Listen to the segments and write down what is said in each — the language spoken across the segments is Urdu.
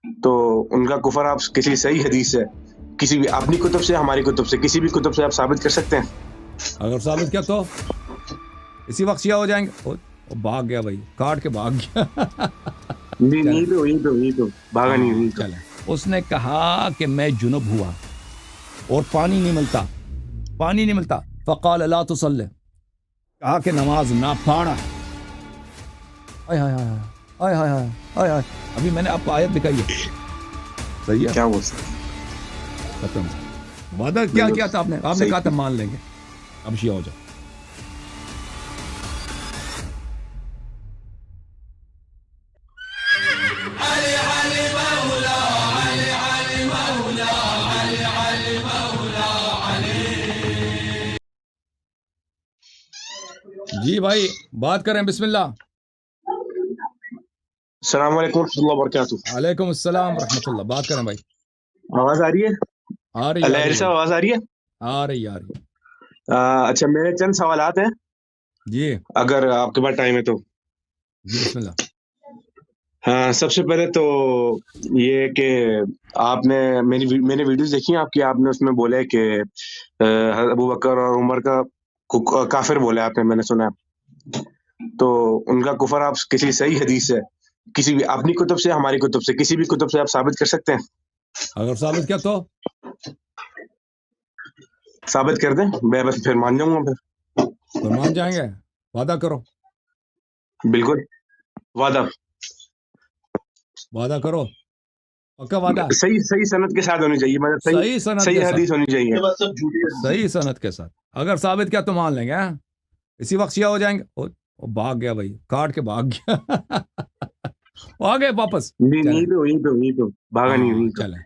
تو ان کا کفر آپ کسی صحیح حدیث سے، کسی بھی اپنی کتب سے، ہماری کتب سے، کسی بھی کتب سے آپ ثابت کر سکتے ہیں؟ اگر ثابت کیا تو اسی وقت شیعہ ہو جائیں گے. بھاگ گیا بھائی، کاٹ کے بھاگ گیا. نہیں تو بھاگا نہیں ہوئی تو. چلیں. اس نے کہا کہ میں جنب ہوا اور پانی نہیں ملتا. فقال لا تصلی، کہا کہ نماز نہ پڑھا. ابھی میں نے آپ کو آیت دکھائی ہے. صحیح ہے، کیا بول سکتے ختم. وعدہ کیا تھا آپ نے کہا تھا مان لیں گے. اب شیعہ ہو جاؤ. جی بھائی بات کریں. بسم اللہ. السلام علیکم ورحمۃ اللہ وبرکاتہ. وعلیکم السلام ورحمۃ اللہ. بات کریں بھائی. آواز آ رہی ہے؟ آ رہی اللہ صاحب آواز آ رہی ہے؟ آ رہی. اچھا، میرے چند سوالات ہیں جی اگر آپ کے پاس ٹائم ہے تو. جی بسم اللہ. ہاں، سب سے پہلے تو یہ کہ آپ نے میں نے ویڈیوز دیکھی ہیں آپ کی. آپ نے اس میں بولا ہے کہ ابو بکر اور عمر کا کافر بولا آپ نے، میں نے سنا. تو ان کا کفر آپ کسی صحیح حدیث سے، کسی بھی اپنی کتب سے، ہماری کتب سے، کسی بھی کتب سے آپ ثابت کر سکتے ہیں؟ اگر ثابت کیا تو ثابت کر دیں، میں بس پھر مان جاؤں گا. تو مان جائیں گے. وعدہ کرو. بالکل وعدہ کرو. پکا وعدہ. صحیح صنعت کے ساتھ ہونی چاہیے، مطلب صحیح سند کے صحیح حدیث ساتھ. ہونی چاہیے. صحیح سند کے ساتھ. اگر ثابت کیا تو مان لیں گے. اسی وقت شیعہ ہو جائیں گے. وہ بھاگ گیا بھائی، کاٹ کے بھاگ گیا. وہ آ گئے واپس. نہیں تو بھاگا نہیں ہوئی تو. چلیں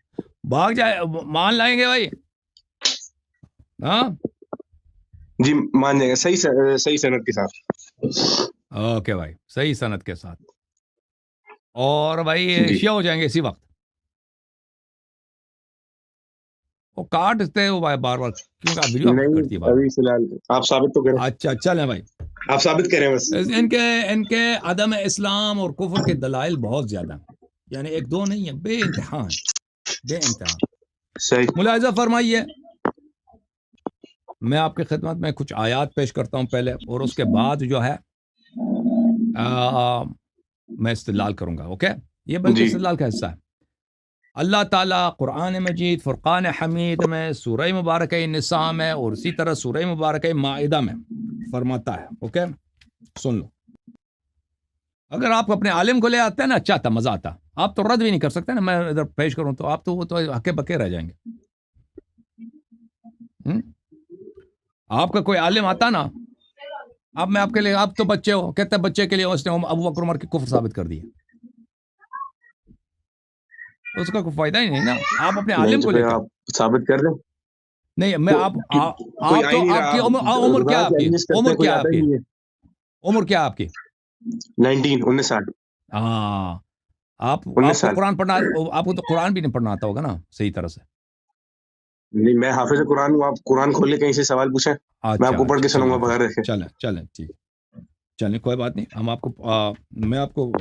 بھاگ جائے، مان لائیں گے بھائی. ہاں جی مان جائیں گے صحیح صنعت کے ساتھ. اوکے بھائی، صحیح سند کے ساتھ. اور بھائی جی شیعہ ہو جائیں گے اسی وقت. وہ کاٹتے وہ بار بار کیوں کہ ویڈیو آپ کرتی ہے بار. ابھی فی الحال آپ ثابت تو کریں. اچھا چلیں بھائی. آپ ثابت کریں بس. ان کے عدم اسلام اور کفر کے دلائل بہت زیادہ ہیں. یعنی ایک دو نہیں ہے، بے انتہا ہیں. بے انتہا. صحیح. ملاحظہ فرمائیے. میں آپ کی خدمت میں کچھ آیات پیش کرتا ہوں پہلے، اور اس کے بعد جو ہے میں استدلال کروں گا. اوکے، یہ بلکہ استدلال کا حصہ ہے. اللہ تعالیٰ قرآن مجید فرقان حمید میں، سورہ مبارکہ نساء میں، اور اسی طرح سورہ مبارکہ مائدہ میں فرماتا ہے. اوکے سن لو. اگر آپ اپنے عالم کو لے آتے ہیں نا، اچھا تھا، مزہ آتا. آپ تو رد بھی نہیں کر سکتے نا. میں ادھر پیش کروں تو آپ تو وہ تو ہکے بکے رہ جائیں گے. آپ کا کوئی عالم آتا نا، اب میں آپ کے لیے، آپ تو بچے ہو، کہتے ہیں بچے کے لیے اس نے ابو بکر عمر کی کفر ثابت کر دی ہے. اس کا کوئی فائدہ ہی نہیں نا. آپ اپنے عالم کو لے کر آپ ثابت کر دیں. نہیں. میں آپ تو آپ کی عمر کیا ہے؟ آپ کی عمر کیا ہے؟ آپ کی عمر کیا ہے؟ آپ کی 19 سال. ہاں، آپ کو قرآن پڑھنا، آپ کو تو قرآن بھی نہیں پڑھنا آتا ہوگا نا صحیح طرح سے. نہیں، میں حافظ قرآن ہوں. آپ قرآن کھول لے، کہیں سے سوال پوچھیں، میں آپ کو پڑھ کے سنوں گا بغیر دیکھے. چلیں ٹھیک. چلیں کوئی بات نہیں. ہم آپ کو میں آپ کو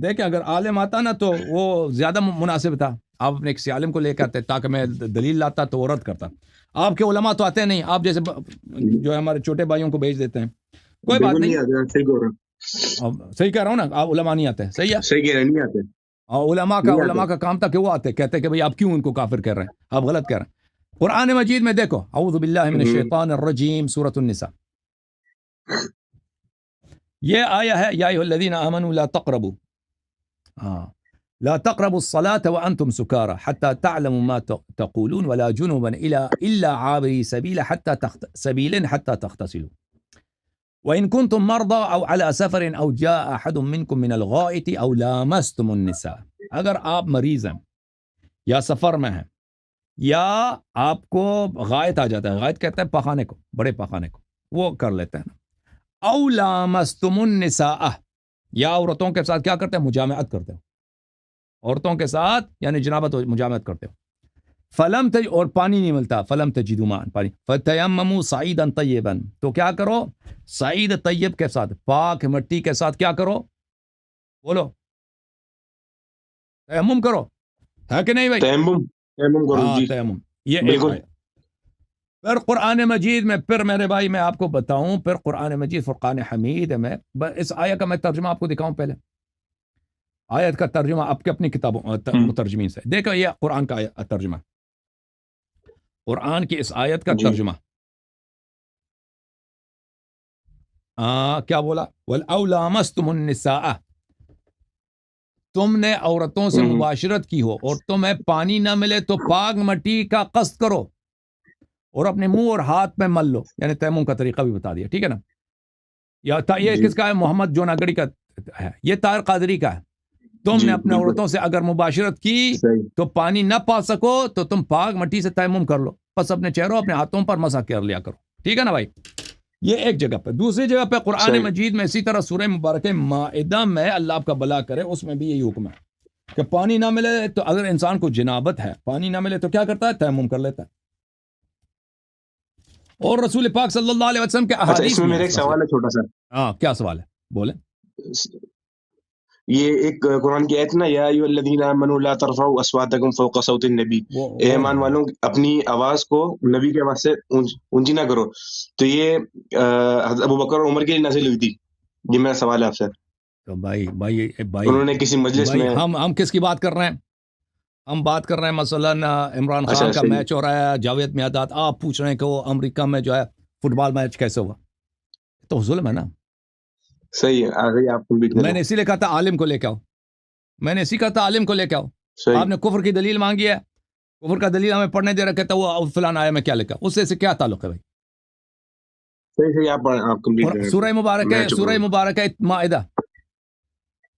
دیکھیں، اگر عالم آتا نا تو وہ زیادہ مناسب تھا. آپ اپنے کسی عالم کو لے کے آتے تاکہ میں دلیل لاتا تو وہ رد کرتا. آپ کے علماء تو آتے نہیں. آپ جیسے جو ہے ہمارے چھوٹے بھائیوں کو بھیج دیتے ہیں. کوئی بات نہیں. صحیح کہہ رہا ہوں نا. آپ علماء نہیں آتے. صحیح ہے، صحیح کہہ رہے نہیں آتے. علماء کا کام تھا کہ وہ آتے، کہتے کہ بھئی آپ کیوں ان کو کافر کہہ رہے ہیں، آپ غلط کہہ رہے ہیں. قرآن مجید میں دیکھو، اعوذ باللہ من الشیطان الرجیم، سورۃ النساء. یہ آیا ہے، یا ایھا الذین آمنوا لا تقربوا الصلاة وانتم سکارى حتى تعلموا ما تقولون ولا جنبا الا عابري سبیل حتى تغتسلوا وإن كنتم مرضى أو على سفر أو جاء أحد منكم من الغائط أو لامستم النساء. اگر آپ مریض ہیں یا سفر میں ہیں یا آپ کو غائط آ جاتا ہے، غائط کہتے ہیں پخانے کو، بڑے پخانے کو، وہ کر لیتے ہیں نا. او لامستم النساء، یا عورتوں کے ساتھ کیا کرتے ہیں؟ مجامعت کرتے ہو. عورتوں کے ساتھ یعنی جنابت مجامعت کرتے ہو. فلم اور پانی نہیں ملتا، فلم تجدوا ماء، پانی، فتیمموا صعیدا طیبا، تو کیا کرو؟ صعید طیب کے ساتھ، پاک مٹی کے ساتھ کیا کرو؟ بولو، تیمم کرو. ہے کہ نہیں بھائی؟ تیمم کرو ہاں جی تیمم، یہ ایک بالکل آیت. پھر قرآن مجید میں، پھر میرے بھائی میں آپ کو بتاؤں، پھر قرآن مجید فرقان حمید میں اس آیت کا میں ترجمہ آپ کو دکھاؤں پہلے. آیت کا ترجمہ آپ کے اپنی کتابوں مترجمین سے دیکھو. یہ قرآن کا ترجمہ، قرآن کی اس آیت کا جی ترجمہ. کیا بولا؟ وَلْأَوْ لَامَسْتُمُ النِّسَاءَ، تم نے عورتوں سے مباشرت کی ہو اور تمہیں پانی نہ ملے تو پاک مٹی کا قصد کرو اور اپنے منہ اور ہاتھ میں مل لو. یعنی تیمم کا طریقہ بھی بتا دیا، ٹھیک ہے نا. یہ جی کس کا ہے؟ محمد جوناگڑی کا ہے. یہ طاہر قادری کا ہے. تم جی نے اپنے بالکل عورتوں سے اگر مباشرت کی صحیح. تو پانی نہ پا سکو تو تم پاک مٹی سے تیمم کر لو، بس اپنے چہروں اپنے ہاتھوں پر مسح کر لیا کرو. ٹھیک ہے نا بھائی؟ یہ ایک جگہ پہ. دوسری جگہ پہ قرآن صحیح. مجید میں اسی طرح سورہ مبارکہ مائدہ میں اللہ آپ کا بھلا کرے، اس میں بھی یہی حکم ہے کہ پانی نہ ملے تو اگر انسان کو جنابت ہے، پانی نہ ملے تو کیا کرتا ہے؟ تیمم کر لیتا ہے. اور رسول پاک صلی اللہ علیہ وسلم کے اچھا اس احادیث میں بھی ہیں میرا اس ایک مسئلے. سوال ہے چھوٹا سا. ہاں کیا سوال ہے؟ بولیں. یہ ایک قرآن کی آیت نا، یا ایھا الذین آمنوا لا ترفعوا اصواتکم فوق صوت النبی، اے ایمان والوں اپنی آواز کو نبی کے آواز سے اونچی نہ کرو. تو یہ حضرت ابوبکر اور عمر کے لیے نازل ہوئی تھی. یہ میرا سوال ہے آپ سے. تو بھائی انہوں نے کسی مجلس میں ہم کس کی بات کر رہے ہیں؟ ہم بات کر رہے ہیں مثلا عمران اچھا خان کا صحیح میچ ہو رہا ہے، جاوید میاداد، آپ پوچھ رہے ہیں کہ وہ امریکہ میں جو ہے فٹ بال میچ کیسے ہوا. تو ظلم ہے نا. صحیح ہے. آگے آپ کمپلیٹ میں کریں. نے اسی لیے کہا تھا عالم کو لے کے آؤ. میں نے اسی کہا تھا عالم کو لے کے آؤ. صحیح آپ نے کفر کی دلیل مانگی ہے، کفر کا دلیل ہمیں پڑھنے دے رکھا تھا، وہ فلان آیا میں کیا لکھا، اس سے کیا تعلق ہے بھائی؟ صحیح آپ کمپلیٹ اور کریں. سورہ مبارک ہے، میں چپ سورہ رہوں. مبارک ہے مائدہ.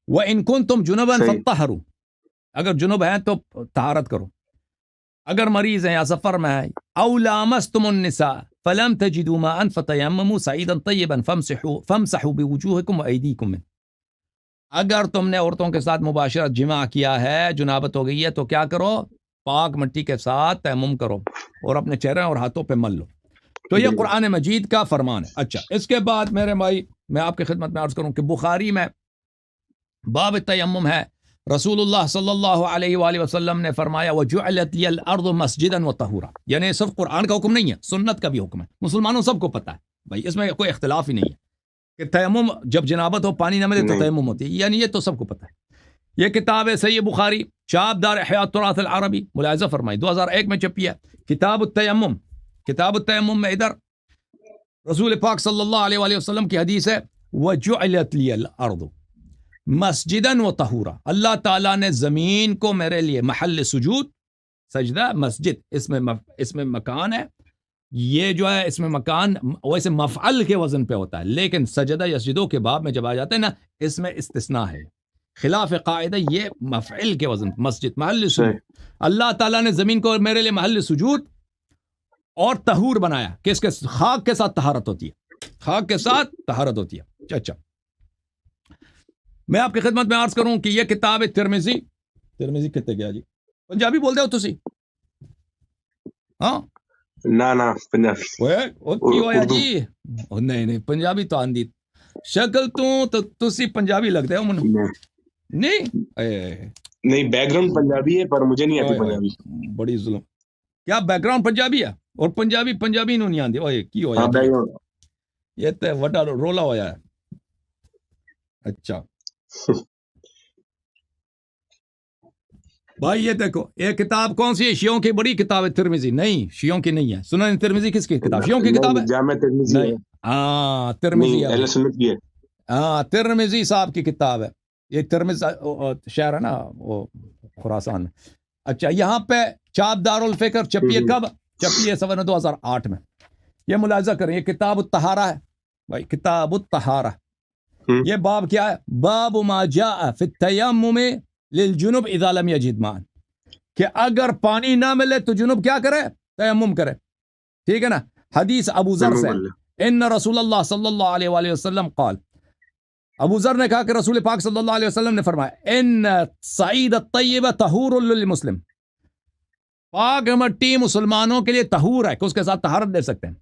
وَإِن كُنتُمْ جُنُبًا صحیح. فَطَّهِرُوا، اگر جنوب ہیں تو طہارت کرو. اگر مریض ہیں یا سفر میں ہیں. أَوْ لَامَسْتُمُ النِّسَاءَ فَلَمْ تَجِدُوا مَاءً فَتَيَمَّمُوا صَعِيدًا طَيِّبًا فَامْسَحُوا بِوُجُوهِكُمْ وَأَيْدِيكُمْ مِنْهُ. اگر تم نے عورتوں کے ساتھ مباشرت جمع کیا ہے، جنابت ہو گئی ہے، تو کیا کرو؟ پاک مٹی کے ساتھ تیمم کرو اور اپنے چہرے اور ہاتھوں پہ مل لو. تو یہ بالکل. قرآن مجید کا فرمان ہے. اچھا اس کے بعد میرے بھائی میں آپ کی خدمت میں عرض کروں کہ بخاری میں باب تیمم ہے. رسول اللہ صلی اللہ علیہ وآلہ وسلم نے فرمایا وَجُعِلَتْ لِيَ الْأَرْضُ مَسْجِدًا وَطَهُورًا. یعنی صرف قرآن کا حکم نہیں ہے، سنت کا بھی حکم ہے. مسلمانوں سب کو پتہ ہے بھائی، اس میں کوئی اختلاف ہی نہیں ہے کہ تیمم جب جنابت ہو پانی نہ ملے تو نہیں تیمم ہوتی ہے. یعنی یہ تو سب کو پتہ ہے. یہ کتاب ہے صحیح بخاری، چاپ دار احیاء التراث العربی، ملاحظہ فرمائی 2001 میں چھپی ہے. کتاب التیمم، کتاب التیمم میں ادھر رسول پاک صلی اللہ علیہ وآلہ وسلم کی حدیث ہے وَجُعِلَتْ لِيَ الْأَرْضُ مَسْجِدًا وَطَهُورًا. اللہ تعالیٰ نے زمین کو میرے لیے محل سجود، سجدہ مسجد، اس میں مکان ہے. یہ جو ہے اس میں مکان ویسے مفعل کے وزن پہ ہوتا ہے، لیکن سجدہ یسجدوں کے باب میں جب آ جاتے ہیں نا، اس میں استثناء ہے. خلاف قاعدہ یہ مفعل کے وزن، مسجد محل سجود. صحیح. اللہ تعالیٰ نے زمین کو میرے لیے محل سجود اور طہور بنایا کہ اس کے خاک کے ساتھ طہارت ہوتی ہے، خاک کے ساتھ طہارت ہوتی ہے. اچھا میں آپ کی خدمت میں عرض کروں کہ یہ کتاب ہے ترمذی کتے گیا جی؟ پنجابی بول دے ہو تسی؟ ہاں نہ پنجابی کی ہویا اردو. جی؟ نہیں پنجابی تو آندی شکل تو تسی پنجابی لگتے ہو من. نہیں بیک گراؤنڈ پنجابی ہے پر مجھے نہیں آتی پنجابی. بڑی ظلم. کیا بیک گراؤنڈ پنجابی ہے اور پنجابی نو نہیں آندی؟ اوئے کی ہویا ہاں جی؟ Back ground. یہ تے وڈا رولا ہویا ہے. اچھا بھائی یہ دیکھو یہ کتاب کون سی ہے؟ شیعوں کی بڑی کتاب ہے ترمذی. نہیں شیعوں کی نہیں ہے. سنن ترمذی کس کی کتاب؟ شیعوں کی کتاب ہے؟ جامع ترمذی نہیں ہے. ہاں ترمذی ہے نہیں اہل سنت کی ہے. ہاں ترمذی صاحب کی کتاب ہے. یہ ترمذ شہر ہے نا وہ خراسان میں. اچھا یہاں پہ چاپ دار الفکر چپی ہے. کب چپی ہے؟ سن 2008 میں. یہ ملاحظہ کریں، یہ کتاب الطہارہ ہے بھائی، کتاب الطہارہ. یہ باب کیا ہے؟ باب ما جاء فی التیمم للجنب اذا لم یجد ماء، کہ اگر پانی نہ ملے تو جنب کیا کرے؟ تیمم کرے. ٹھیک ہے نا. حدیث ابو ذر سے ان رسول اللہ صلی اللہ علیہ وآلہ وسلم قال، ابو ذر نے کہا کہ رسول پاک صلی اللہ علیہ وسلم نے فرمایا ان صعید الطیب طہور للمسلم، پاک مٹی مسلمانوں کے لیے طہور ہے کہ اس کے ساتھ طہارت دے سکتے ہیں.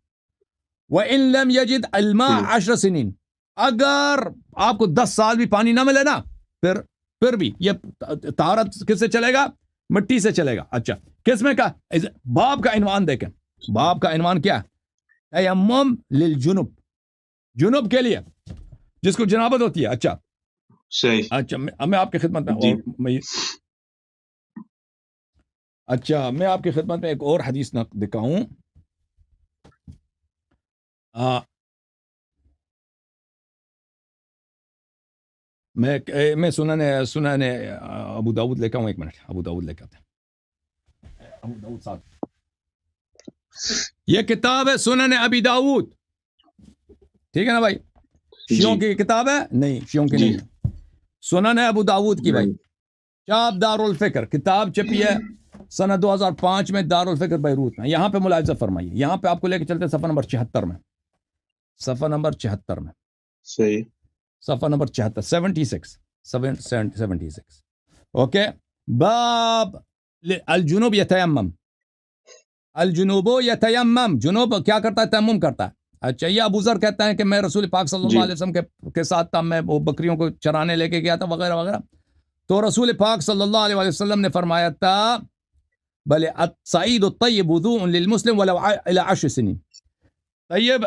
وَإِن لَمْ يَجِدْ الْمَاءَ 10 سنین، اگر آپ کو 10 سال بھی پانی نہ ملے نا، پھر بھی یہ طہارت کس سے چلے گا؟ مٹی سے چلے گا. اچھا کس میں کا باب کا عنوان دیکھیں, باب کا عنوان کیا ہے؟ تیمم للجنب, جنوب کے لیے جس کو جنابت ہوتی ہے. اچھا صحیح. اچھا میں آپ کی خدمت میں جی. میں آپ کی خدمت میں ایک اور حدیث دکھاؤں. میں سنن ابو داؤد لے کے آؤں. ایک منٹ, ابو داؤد لے کے آتے ہیں. ابو داؤد صاحب, یہ کتاب ہے سنن ابی داؤد, ٹھیک ہے نا بھائی؟ شیعوں کی کتاب ہے نہیں, شیعوں کی نہیں, سنن ابو داؤد کی بھائی. چاپ دار الفکر, کتاب چھپی ہے سنہ 2005 میں دار الفکر بیروت میں. یہاں پہ ملاحظہ فرمائیے, یہاں پہ آپ کو لے کے چلتے صفحہ نمبر 76 میں, صفحہ نمبر 76 میں, صحیح, صفحہ نمبر 76 76. اوکے, باب الجنوب یتیمم, الجنوب یتیمم, جنوب کیا کرتا ہے؟ تیمم کرتا ہے. اچھا, یہ ابو ذر کہتا ہے کہ میں رسول پاک صلی اللہ علیہ وسلم کے ساتھ تھا, میں وہ بکریوں کو چرانے لے کے گیا تھا وغیرہ وغیرہ. تو رسول پاک صلی اللہ علیہ وسلم نے فرمایا تھا بلے الصعید الطیب وضوء للمسلم ولو الى 10 سنین. طیب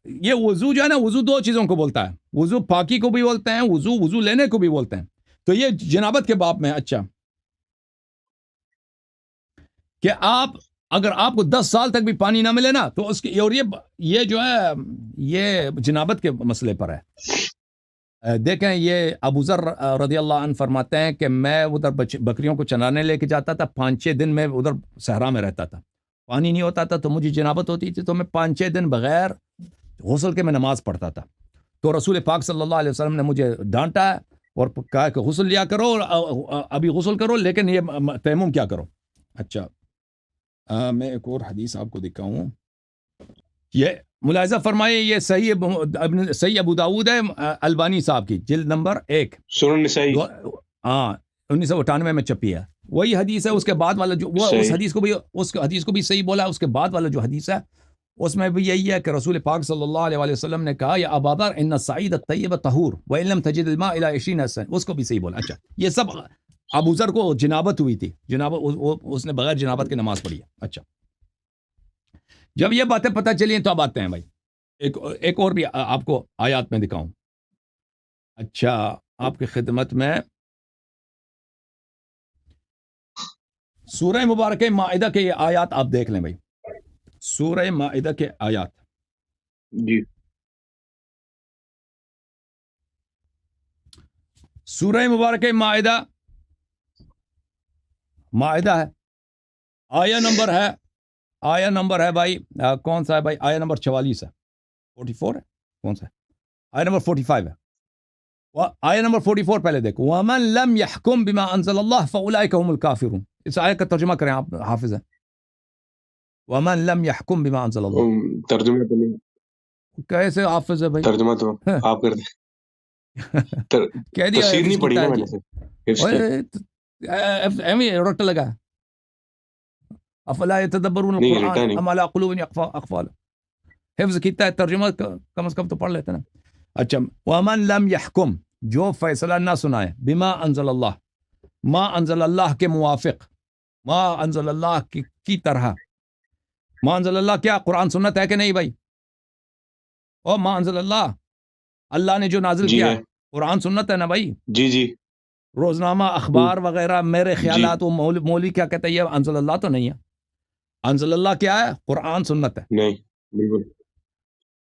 یہ وضو جو ہے نا, وضو دو چیزوں کو بولتا ہے, وضو پاکی کو بھی بولتے ہیں, وضو لینے کو بھی بولتے ہیں. تو یہ جنابت کے باب میں. اچھا کہ اگر آپ کو 10 سال تک بھی پانی نہ ملے نا تو اس کی, اور یہ جو ہے یہ جنابت کے مسئلے پر ہے. دیکھیں, یہ ابو ذر رضی اللہ عنہ فرماتے ہیں کہ میں ادھر بکریوں کو چرانے لے کے جاتا تھا, 5-6 دن میں ادھر صحرا میں رہتا تھا, پانی نہیں ہوتا تھا, تو مجھے جنابت ہوتی تھی, تو میں 5-6 دن بغیر غسل کے میں نماز پڑھتا تھا. تو رسول پاک صلی اللہ علیہ وسلم نے مجھے ڈانٹا اور کہا کہ غسل لیا کرو, ابھی غسل کرو, لیکن یہ تیمم کیا کرو. اچھا میں ایک اور حدیث آپ کو دکھاؤں. یہ ملاحظہ فرمائے, یہ صحیح ابو داؤد ہے البانی صاحب کی, جلد نمبر 1, سنن نسائی, 1998 میں چھپی ہے. وہی حدیث ہے. اس کے بعد والا جو وہ اس حدیث کو بھی صحیح بولا. اس کے بعد والا جو حدیث ہے اس میں بھی یہی ہے کہ رسول پاک صلی اللہ علیہ وسلم نے کہا یا ابا ذر ان الصعید الطیب طہور وان لم تجد الماء الى 20 سنه, اس کو بھی صحیح بولا. اچھا یہ سب ابو ذر کو جنابت ہوئی تھی, اس نے بغیر جنابت کی نماز پڑھی ہے. اچھا جب یہ باتیں پتہ چلی تو اب آتے ہیں بھائی, ایک اور بھی آپ کو آیات میں دکھاؤں. اچھا آپ کی خدمت میں سورہ مبارکہ مائدہ کے یہ آیات آپ دیکھ لیں بھائی, سورہ مائدہ کے آیات. جی, سورہ مبارکہ مائدہ ہے, آیا نمبر ہے بھائی, کون سا ہے بھائی؟ آیا نمبر 44 ہے, 44 ہے, کون سا ہے؟ آیا نمبر 45 ہے. آیا نمبر 44 پہلے دیکھو, وَمَن لَمْ يَحْكُمْ بِمَا أَنزَلَ اللَّهُ فَأُولَئِكَ هُمُ الْكَافِرُونَ. اس آیت کا ترجمہ کریں آپ, حافظ ہیں. وَمَن لَمْ يَحْكُمْ بِمَا أَنزَلَ اللَّهُ, ترجمہ تو نہیں, کیسے حافظ ہے بھائی؟ ترجمہ تو آپ کر دیں. کہہ دیا تفسیر نہیں پڑھی نا میں نے, ایویں رٹ لگا. افلا يتدبرون القرآن ام على قلوب اقفالها, حفظ کیتا ہے, ترجمہ کم از کم تو پڑھ لیتے نا. اچھا ومن لم يحكم, جو فیصلہ نہ سنائے, بما انزل اللہ, ما انزل اللہ کے موافق, ما انزل اللہ کی طرح. ما انزل اللہ کیا قرآن سنت ہے کہ نہیں بھائی؟ او ما انزل اللہ, اللہ نے جو نازل کیا ہے قرآن سنت ہے نا بھائی. جی جی, روزنامہ اخبار وغیرہ میرے خیالات, وہ مولوی کیا کہتے ہیں, یہ انزل اللہ تو نہیں ہے. انزل اللہ کیا ہے؟ قرآن سنت ہے. نہیں بالکل,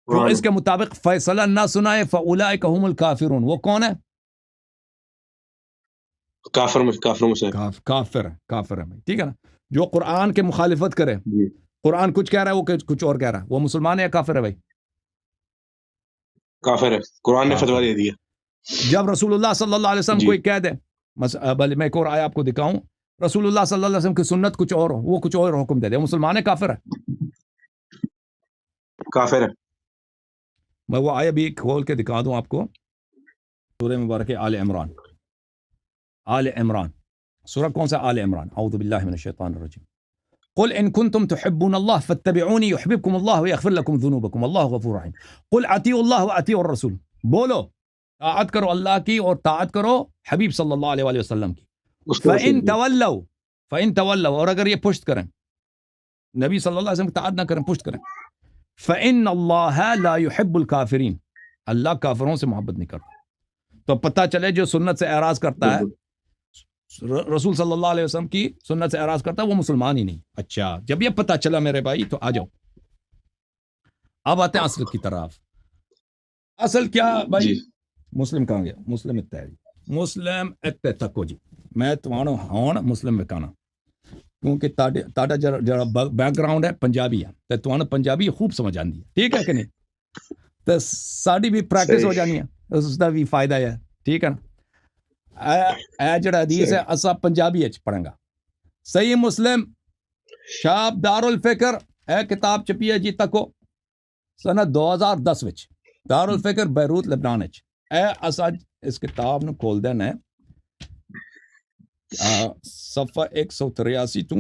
جو اس کے مطابق فیصلہ نہ سنائے فاولئک هم الکافرون, وہ کون ہے؟ کافر میں سے کافر ہے بھائی, ٹھیک ہے نا. جو قرآن کے مخالفت کرے, قرآن کچھ کہہ رہا ہے وہ کچھ اور کہہ رہا ہے, وہ مسلمان ہے یا کافر ہے بھائی؟ کافر ہے, قرآن نے فتویٰ دے دیا. جب رسول اللہ صلی اللہ علیہ وسلم کوئی کہہ دے, بھلے میں ایک اور آیا آپ کو دکھاؤں, رسول اللہ صلی اللہ علیہ وسلم کی سنت کچھ اور ہو, وہ کچھ اور حکم دے دے, وہ مسلمان ہے کافر ہے؟ کافر ہے. میں وہ آیا بھی کھول کے دکھا دوں آپ کو, سورہ مبارک آل عمران. آل عمران سورہ کون سا؟ آل عمران. اعوذ باللہ من الشیطان الرجیم. قل ان کنتم تحبون اللہ فاتبعونی یحببکم اللہ ویغفر لکم ذنوبکم واللہ غفور رحیم. قل اطیعوا اللہ واطیعوا الرسول, بولو طاعت کرو اللہ کی اور طاعت کرو حبیب صلی اللہ علیہ وسلم کی. اس کو فَإِن وصیت تولوا فَإِن تولوا، اور اگر یہ پشت کریں، نبی صلی اللہ علیہ وسلم کی اطاعت نہ کریں، پشت کریں، فَإِنَّ اللَّهَ لَا يُحِبُّ الْكَافِرِينَ، اللہ کافروں سے محبت نہیں کرتا۔ تو پتہ چلے جو سنت سے اعراض کرتا ہے، بالکل رسول صلی اللہ علیہ وسلم کی سنت سے اعراض کرتا ہے، وہ مسلمان ہی نہیں۔ اچھا، جب یہ پتہ چلا میرے بھائی تو آ جاؤ، اب آتے ہیں اصل کی طرف۔ اصل کیا بھائی؟ جی مسلم کہاں گیا؟ مسلم مسلم تکو جی، میں تمہارا ہون مسلم وکانا، کیونکہ تاڈا جڑا بیک گراؤنڈ ہے پنجابی ہے، تے تمہارا پنجابی خوب سمجھ آندی ہے، ٹھیک ہے کہ نہیں؟ تے ساڈی بھی پریکٹس ہو صحیح جانی ہے، اس دا بھی فائدہ ہے، ٹھیک ہے نا؟ اے جڑا حدیث ہے صحیح اسا پنجابی اچ پڑھاں گا۔ صحیح مسلم شاپ دار الفکر، اے کتاب چھپی ہے جی تکو سنت 2010 وچ، دار الفکر بیروت لبنان وچ۔ اے اسا اس کتاب نو کھول دینا ہے، صفحہ 183 تو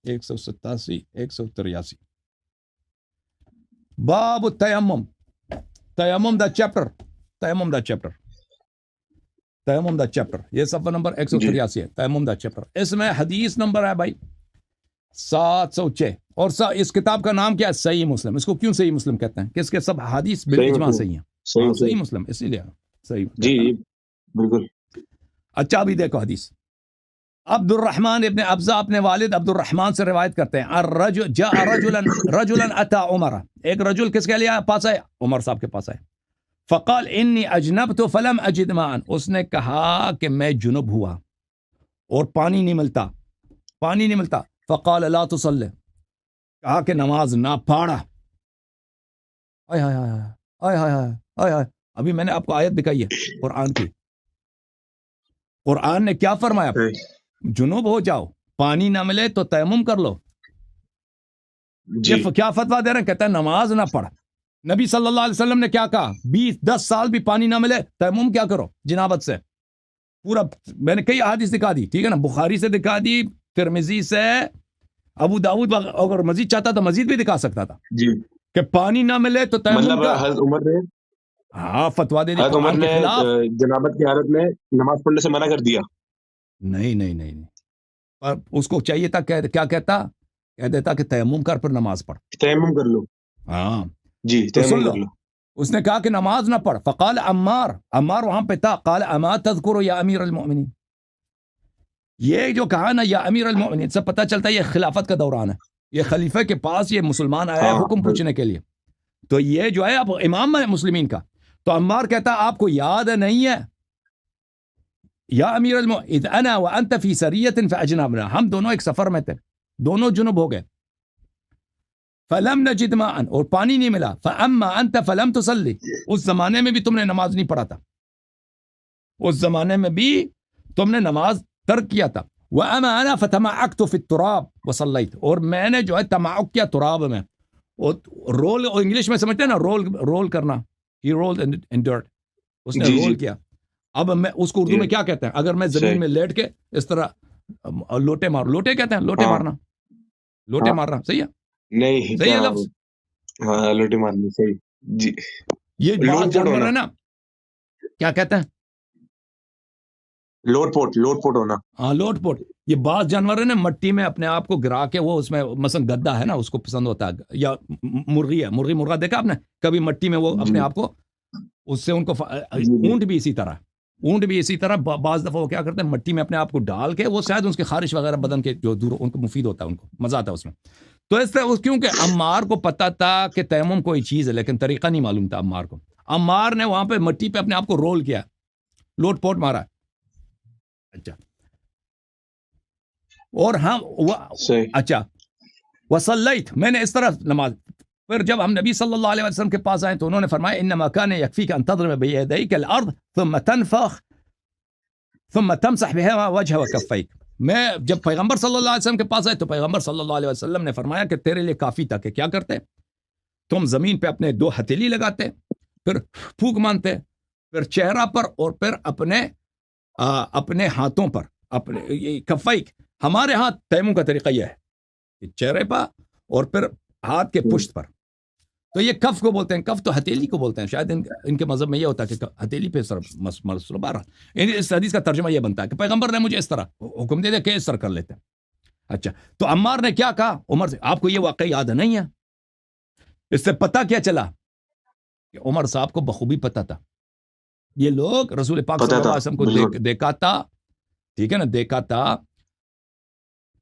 187 183، باب التیمم، تیمم دا چیپٹر، تیمم دا چیپٹر، تیمم دا چیپٹر، یہ صفحہ نمبر جی 183 ہے، تیمم دا چیپٹر۔ اس میں حدیث نمبر ہے بھائی 706، اور اس کتاب کا نام کیا ہے؟ صحیح مسلم۔ اس کو کیوں صحیح مسلم کہتے ہیں؟ کہ اس کے سب حدیث صحیح بالاجماع مسلم صحیح ہیں۔ صحیح ہاں صحیح مسلم مسلم اسی لیے صحیح جی کہتا ہے۔ جی بالکل اچھا ابھی دیکھو حدیث، عبد الرحمن ابن ابزا اپنے والد عبد الرحمن سے روایت کرتے ہیں، الرجل جاء رجلا اتى عمر، ایک رجل کس کے لیے پاس آئے؟ عمر صاحب کے پاس آئے، فقال انی اجنبت فلم اجد ماء، اس نے کہا کہ میں جنب ہوا اور پانی نہیں ملتا، پانی نہیں ملتا، فقال لا تصلی، کہا کہ نماز نہ پڑھا۔ آئے ہائے ہائے آئے ہائے آئے ہائے، ابھی میں نے آپ کو آیت دکھائی ہے قرآن کی، قرآن نے کیا فرمایا؟ صحیح جنوب ہو جاؤ، پانی نہ ملے تو تیمم کر لو۔ جی یہ کیا فتویٰ دے رہے ہیں؟ کہتا ہے نماز نہ پڑھ۔ نبی صلی اللہ علیہ وسلم نے کیا کہا؟ 10 سال بھی پانی نہ ملے تیمم کیا کرو؟ جنابت سے۔ پورا میں نے کئی احادیث دکھا دی، ٹھیک ہے نا، بخاری سے دکھا دی، ترمذی سے، ابو داؤد، اگر مزید چاہتا تو مزید بھی دکھا سکتا تھا جی کہ پانی نہ ملے تو تیمم مطلب کا، حضرت عمر نے ہاں فتویٰ دے دی حضرت عمر قرآن کے نے خلاف۔ جنابت کی حالت میں نماز پڑھنے سے منع کر دیا۔ نہیں نہیں نہیں نہیں، پر اس کو چاہیے تھا کیا کہتا؟ کہہ دیتا کہ تیمم کر پھر نماز پڑھ۔ تیمم کر لو، ہاں جی تو تیمم سن لو، کر لو۔ اس نے کہا کہ نماز نہ پڑھ، فقال عمار، عمار وہاں پہ تھا، قال اما تذکر یا امیر المؤمنین، یہ جو کہا نا یا امیر المؤمنین، سے پتہ چلتا ہے یہ خلافت کا دوران ہے، یہ خلیفہ کے پاس یہ مسلمان آیا ہے ہاں حکم پوچھنے کے لیے، تو یہ جو ہے اب امام ہے مسلمین کا۔ تو عمار کہتا آپ کو یاد نہیں ہے؟ یا امیر المؤمنین اذ انا وانت فی سریۃ فاجنبنا، ہم دونوں ایک سفر میں تھے، دونوں جنب ہو گئے، فلم نجد ماء، اور پانی نہیں ملا، فاما انت فلم تصلی، اس زمانے میں بھی تم نے نماز نہیں پڑھا تھا، اس زمانے میں بھی تم نے نماز ترک کیا تھا، واما انا فتمعکت فی التراب وصلیت، اور میں نے جو ہے تمعک کیا تراب میں، اور رول انگلش میں سمجھتے ہیں نا، رول کرنا، ہی رولڈ ان ڈرٹ، اس نے جی رول جی کیا۔ اب میں اس کو اردو میں کیا کہتے ہیں؟ اگر میں زمین صحیح میں لیٹ کے اس طرح لوٹے مار، لوٹے کہتے ہیں، لوٹے ہاں مارنا، لوٹے ہاں مارنا، صحیح ہے؟ نہیں صحیح کیا ہے لفظ؟ ہاں لوٹی مارنی صحیح جی یہ بعض لوٹ پوٹ جانور ہونا ہے نا، کیا کہتے ہیں؟ لوٹ پوٹ ہونا ہاں لوٹ پوٹ، یہ بعض جانور ہے نا مٹی میں اپنے آپ کو گرا کے، وہ اس میں مثلا گدا ہے نا، اس کو پسند ہوتا ہے، یا مرغی ہے، مرغی مرغا دیکھا آپ نے کبھی مٹی میں، وہ جی اپنے آپ کو، اس سے ان کو جی جی اونٹ بھی اسی طرح، اونٹ بھی اسی طرح بعض دفعہ وہ کیا کرتے ہیں مٹی میں اپنے آپ کو ڈال کے، وہ شاید اس کے خارش وغیرہ بدن کے جو دور ان کو مفید ہوتا ہے، ان کو مزہ آتا ہے اس میں۔ تو اس طرح کیونکہ عمار کو پتا تھا کہ تیمم کوئی چیز ہے، لیکن طریقہ نہیں معلوم تھا عمار کو، عمار نے وہاں پہ مٹی پہ اپنے آپ کو رول کیا، لوٹ پوٹ مارا۔ اچھا، اور ہم صحیح اچھا وصلیت، میں نے اس طرح نماز، پھر جب ہم نبی صلی اللہ علیہ وسلم کے پاس آئے تو انہوں نے فرمایا انما کان یکفیک ان تضرب بیدیک الارض ثم تنفخ ثم تمسح بها وجه وکفیک، میں جب پیغمبر صلی اللہ علیہ وسلم کے پاس آئے تو پیغمبر صلی اللہ علیہ وسلم نے فرمایا کہ تیرے لیے کافی تھا کہ کیا کرتے، تم زمین پہ اپنے 2 ہتھیلی لگاتے، پھر پھونک مانتے، پھر چہرہ پر، اور پھر اپنے ہاتھوں پر، اپنے کفیک، ہمارے ہاتھ تیمم کا طریقہ یہ ہے کہ چہرے پر اور پھر ہاتھ کے پشت پر، تو یہ کف کو بولتے ہیں، کف تو ہتھیلی کو بولتے ہیں، شاید ان کے مذہب میں یہ ہوتا ہے کہ ہتھیلی پہ سر بہرحال اس حدیث کا ترجمہ یہ بنتا ہے کہ پیغمبر نے مجھے اس طرح حکم دے دیا کہ اس طرح کر لیتے ہیں۔ اچھا، تو عمار نے کیا کہا عمر سے؟ آپ کو یہ واقعہ یاد نہیں ہے؟ اس سے پتہ کیا چلا کہ عمر صاحب کو بخوبی پتہ تھا یہ لوگ رسول پاک صلی اللہ علیہ وسلم کو دیکھا تھا، ٹھیک ہے نا، دیکھا تھا،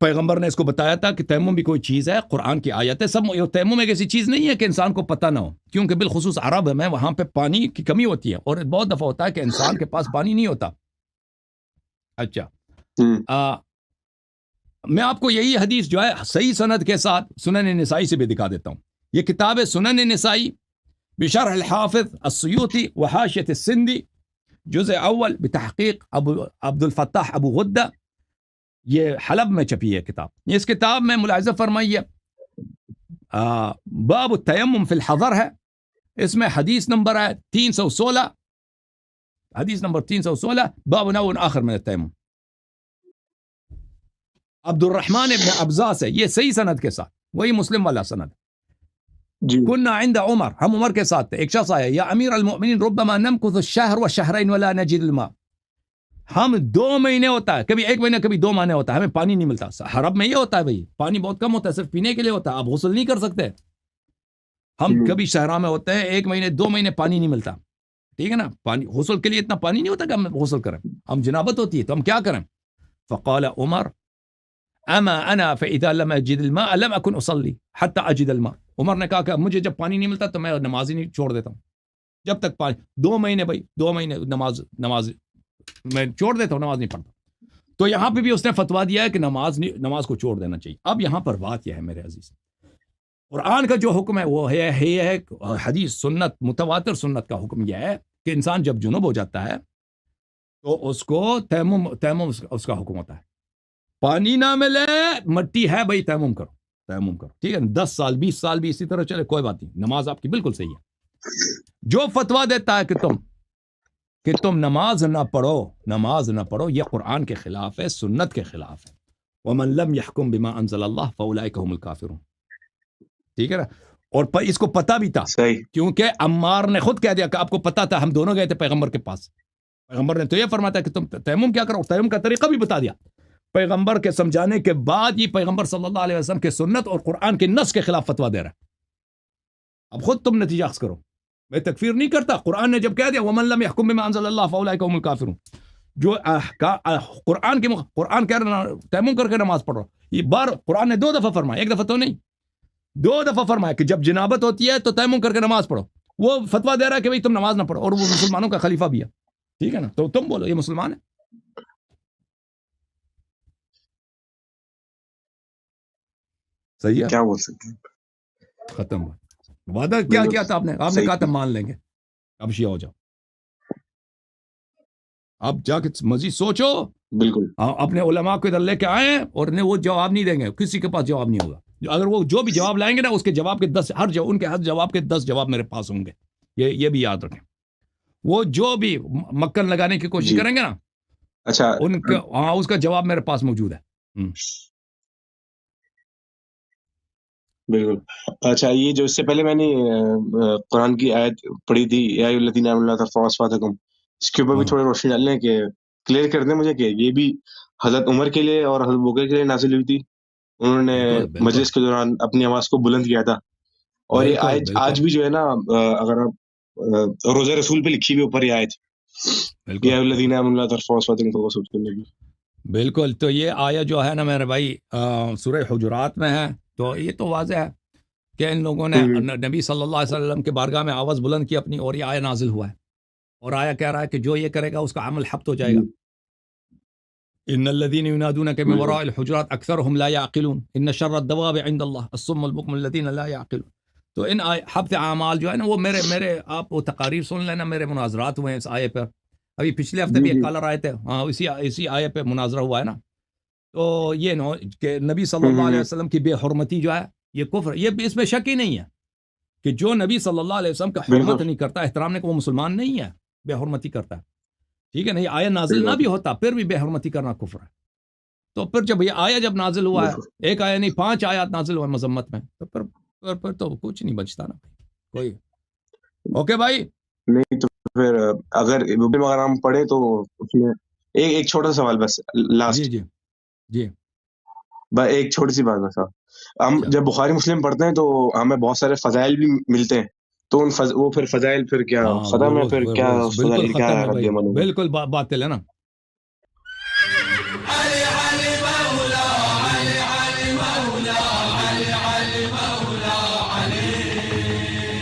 پیغمبر نے اس کو بتایا تھا کہ تیمم بھی کوئی چیز ہے، قرآن کی آیت ہے، سب تیمم ایک ایسی چیز نہیں ہے کہ انسان کو پتہ نہ ہو، کیونکہ بالخصوص عرب میں وہاں پہ پانی کی کمی ہوتی ہے، اور بہت دفعہ ہوتا ہے کہ انسان کے پاس پانی نہیں ہوتا۔ اچھا، میں آپ کو یہی حدیث جو ہے صحیح سند کے ساتھ سنن نسائی سے بھی دکھا دیتا ہوں۔ یہ کتاب ہے سنن نسائی بشرح الحافظ السیوطی وحاشیۃ السندی، جزء اول بتحقیق عبد الفتاح ابو غدہ، یہ حلب میں چھپی ہے کتاب۔ اس کتاب میں ملاحظہ فرمائیے باب التیمم فی الحضر ہے، اس میں حدیث نمبر ہے 316، حدیث نمبر 316، باب نوع آخر من التیمم، عبد الرحمن ابن ابزا سے، یہ صحیح سند کے ساتھ، وہی مسلم والا سند۔ كنا عند عمر، ہم عمر کے ساتھ تھے، ایک شخص آیا، یا امیر المؤمنین ربما نمکث الشهر والشهرين ولا نجد الماء، ہم 2 مہینے ہوتا ہے، کبھی 1 مہینہ کبھی 2 مہینے ہوتا ہے، ہمیں پانی نہیں ملتا۔ حرب میں یہ ہوتا ہے بھائی، پانی بہت کم ہوتا ہے، صرف پینے کے لیے ہوتا ہے، آپ غسل نہیں کر سکتے۔ ہم کبھی شہرہ میں ہوتے ہیں 1 مہینے 2 مہینے پانی نہیں ملتا، ٹھیک ہے نا، پانی غسل کے لیے اتنا پانی نہیں ہوتا کہ ہم غسل کریں، ہم جنابت ہوتی ہے تو ہم کیا کریں؟ فقال عمر اما انا فاذا لم اجد الماء لم اكن اصلي حتى اجد الماء، عمر نے کہا کہ مجھے جب پانی نہیں ملتا تو میں نماز ہی نہیں چھوڑ دیتا ہوں، جب تک پانی 2 مہینے بھائی 2 مہینے نماز میں چھوڑ دیتا ہوں، نماز نہیں پڑھتا۔ تو یہاں پہ بھی اس نے فتوا دیا ہے کہ نماز کو چھوڑ دینا چاہیے۔ اب یہاں پر بات یہ ہے میرے عزیز، قرآن کا جو حکم ہے وہ ہے حدیث سنت متواتر سنت کا حکم یہ ہے کہ انسان جب جنوب ہو جاتا ہے تو اس کو تیمم اس کا حکم ہوتا ہے، پانی نہ ملے مٹی ہے بھائی تیمم کرو، ٹھیک ہے، 10 سال 20 سال بھی اسی طرح چلے کوئی بات نہیں، نماز آپ کی بالکل صحیح ہے۔ جو فتوا دیتا ہے کہ تم نماز نہ پڑھو، یہ قرآن کے خلاف ہے، سنت کے خلاف ہے۔ وَمَن لَمْ يَحْكُمْ بِمَا أَنزَلَ اللَّهُ فَأُولَٰئِكَ هُمُ الْكَافِرُونَ، ٹھیک ہے نا، اور اس کو پتہ بھی تھا، کیونکہ عمار نے خود کہہ دیا کہ آپ کو پتہ تھا، ہم دونوں گئے تھے پیغمبر کے پاس، پیغمبر نے تو یہ فرمایا کہ تم تیمم کیا کرو، تیمم کا طریقہ بھی بتا دیا۔ پیغمبر کے سمجھانے کے بعد یہ پیغمبر صلی اللہ علیہ وسلم کے سنت اور قرآن کے نص کے خلاف فتوا دے رہا ہے۔ اب خود تم نتیجہ اخذ کرو، میں تکفیر نہیں کرتا، قرآن نے جب کہہ دیا وَمَن لَمْ يَحْكُمْ بِمَا أَنزَلَ اللَّهُ فَأُولَٰئِكَ هُمُ الْكَافِرُونَ، جو قرآن کہہ رہا تیمم کر کے نماز پڑھ رہا، یہ بار قرآن نے 2 دفعہ فرمایا، 1 دفعہ تو نہیں، 2 دفعہ فرمایا کہ جب جنابت ہوتی ہے تو تیمم کر کے نماز پڑھو۔ وہ فتوا دے رہا ہے کہ بھئی تم نماز نہ پڑھو، اور وہ مسلمانوں کا خلیفہ بھی ہے، ٹھیک ہے نا، تو تم بولو یہ مسلمان ہے؟ صحیح ہے، کیا بول سکتے ہیں، ختم ہوا وعدہ کیا کیا تھا آپ نے کہا تھا مان لیں گے، اب شیعہ ہو جاؤ، اب جا کے مزید سوچو، بالکل اپنے علماء کو ادھر لے کے آئیں، اور وہ جواب نہیں دیں گے، کسی کے پاس جواب نہیں ہوگا، اگر وہ جو بھی جواب لائیں گے نا اس کے جواب کے 10 ان کے ہر جواب کے 10 جواب میرے پاس ہوں گے، یہ بھی یاد رکھیں۔ وہ جو بھی مکن لگانے کی کوشش کریں گے نا، اچھا ان کا اس کا جواب میرے پاس موجود ہے۔ بالکل، اچھا یہ جو اس سے پہلے میں نے قرآن کی آیت پڑھی تھی، یا ایھا الذین آمنوا لا ترفعوا اصواتکم، اس کے اوپر بھی تھوڑی روشنی ڈال لیں کہ کلیئر کر دیں مجھے کہ یہ بھی حضرت عمر کے لیے اور حضرت بکر کے لیے نازل ہوئی تھی، انہوں نے مجلس کے دوران اپنی آواز کو بلند کیا تھا، اور یہ آیت آج بھی جو ہے نا، اگر آپ روزہ رسول پہ لکھی ہوئی اوپر یہ آیت، یا ایھا الذین آمنوا لا ترفعوا اصواتکم فوق صوت النبی، بالکل، تو یہ آیت جو ہے نا میرے بھائی سورہ حجرات میں ہے، تو یہ تو واضح ہے کہ ان لوگوں نے نبی صلی اللہ علیہ وسلم کے بارگاہ میں آواز بلند کی اپنی، اور یہ آیت نازل ہوا ہے، اور آیا کہہ رہا ہے کہ جو یہ کرے گا اس کا عمل حبط ہو جائے گا۔ ان الذين ينادونك من وراء الحجرات اکثرهم لا يعقلون ان شر الدواب عند الله الصم البكم الذين لا يعقلون۔ تو ان حبط اعمال جو ہے نا، وہ میرے آپ وہ تقاریر سن لینا، میرے مناظرات ہوئے ہیں اس آیے پر، ابھی پچھلے ہفتے بھی ایک کالر آئے تھے، ہاں اسی آیے پہ مناظرہ ہوا ہے نا، تو یہ کہ نبی صلی اللہ علیہ وسلم کی بے حرمتی جو ہے یہ کفر، یہ اس میں شک ہی نہیں ہے کہ جو نبی صلی اللہ علیہ وسلم کا حرمت نہیں کرتا، احترام نہیں، وہ مسلمان نہیں ہے، بے حرمتی کرتا ہے، ٹھیک ہے نا، یہ آیا نازل نہ بھی ہوتا پھر بھی بے حرمتی کرنا کفر ہے۔ تو پھر جب یہ آیا جب نازل ہوا ہے، ایک آیا نہیں 5 آیات نازل ہوا مذمت میں، تو پھر تو کچھ نہیں بچتا نا، کوئی اوکے بھائی. نہیں تو پھر اگر ہم پڑھے تو اس میں ایک چھوٹا سوال بس لاسٹ. جی جی جی ایک چھوٹی سی بات بس. ہم جب بخاری مسلم پڑھتے ہیں تو ہمیں بہت سارے فضائل بھی ملتے ہیں, تو وہ پھر فضائل پھر کیا ختم ہے, پھر کیا بالکل فضائل کیا ختم ہے رد بھائی, عمل ہوگا؟ بالکل باطل ہے نا.